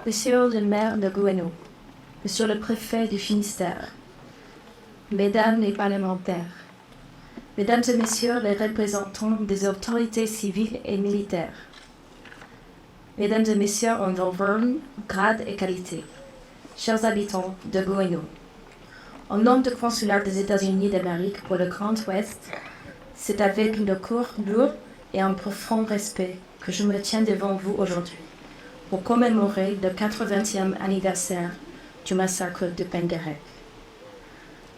Monsieur le maire de Gouesnou, Monsieur le préfet du Finistère, Mesdames les parlementaires, Mesdames et Messieurs les représentants des autorités civiles et militaires, Mesdames et Messieurs en nombre, grade et qualité, chers habitants de Gouesnou, au nom du consulat des États-Unis d'Amérique pour le Grand Ouest, c'est avec une cour lourde et un profond respect que je me tiens devant vous aujourd'hui pour commémorer le 80e anniversaire du massacre de Penguerec.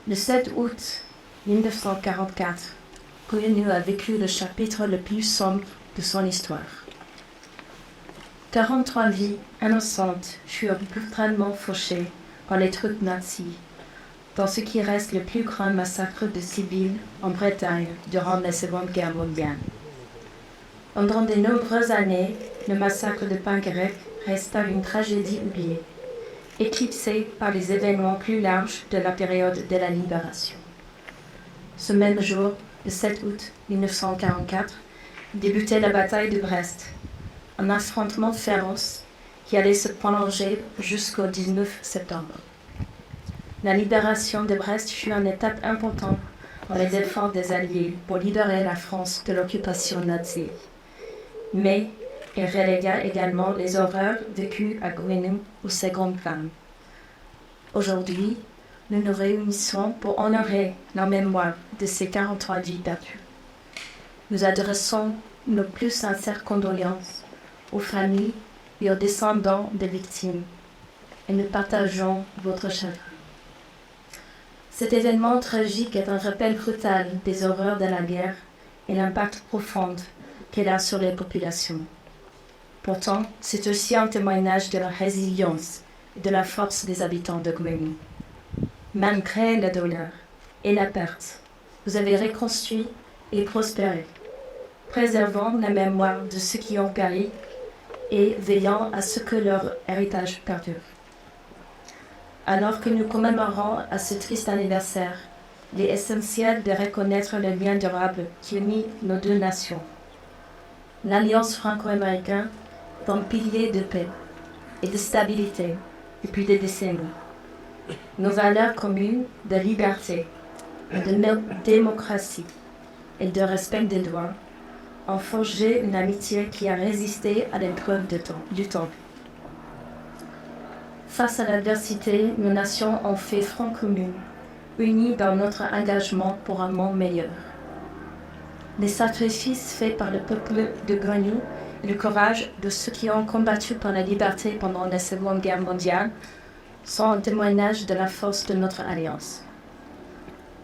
Le 7 août 1944, Gouesnou a vécu le chapitre le plus sombre de son histoire. 43 vies innocentes furent brutalement fauchées par les troupes nazis dans ce qui reste le plus grand massacre de civils en Bretagne durant la Seconde Guerre mondiale. Pendant de nombreuses années, le massacre de Penguerec resta une tragédie oubliée, éclipsée par les événements plus larges de la période de la Libération. Ce même jour, le 7 août 1944, débutait la bataille de Brest, un affrontement féroce qui allait se prolonger jusqu'au 19 septembre. La libération de Brest fut une étape importante dans les efforts des Alliés pour libérer la France de l'occupation nazie. Mais elle relégua également les horreurs vécues à Gouesnou au Second Plan. Aujourd'hui, nous nous réunissons pour honorer la mémoire de ces 43 vies perdues. Nous adressons nos plus sincères condoléances aux familles et aux descendants des victimes et nous partageons votre chagrin. Cet événement tragique est un rappel brutal des horreurs de la guerre et l'impact profond qu'elle a sur les populations. Pourtant, c'est aussi un témoignage de la résilience et de la force des habitants de Gouesnou. Malgré la douleur et la perte, vous avez reconstruit et prospéré, préservant la mémoire de ceux qui ont péri et veillant à ce que leur héritage perdure. Alors que nous commémorons à ce triste anniversaire, il est essentiel de reconnaître le lien durable qui unit nos deux nations. L'Alliance franco-américaine est un pilier de paix et de stabilité depuis des décennies. Nos valeurs communes de liberté, de démocratie et de respect des droits ont forgé une amitié qui a résisté à l'épreuve du temps. Face à l'adversité, nos nations ont fait front commun, unies dans notre engagement pour un monde meilleur. Les sacrifices faits par le peuple de Gouesnou et le courage de ceux qui ont combattu pour la liberté pendant la Seconde Guerre mondiale sont un témoignage de la force de notre alliance.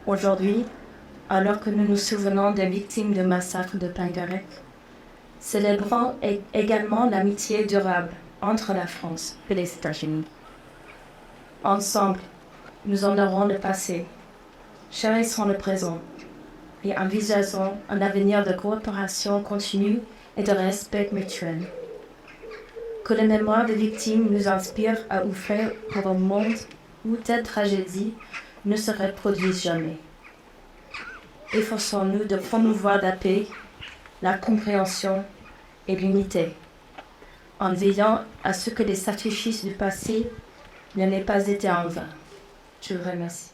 Aujourd'hui, alors que nous nous souvenons des victimes du massacre de Penguerec, célébrons également l'amitié durable entre la France et les États-Unis. Ensemble, nous honorons le passé, chérissons le présent et envisageons un avenir de coopération continue et de respect mutuel. Que la mémoire des victimes nous inspire à offrir pour un monde où telle tragédie ne se reproduise jamais. Efforçons-nous de promouvoir la paix, la compréhension et l'unité, en veillant à ce que les sacrifices du passé n'aient pas été en vain. Je vous remercie.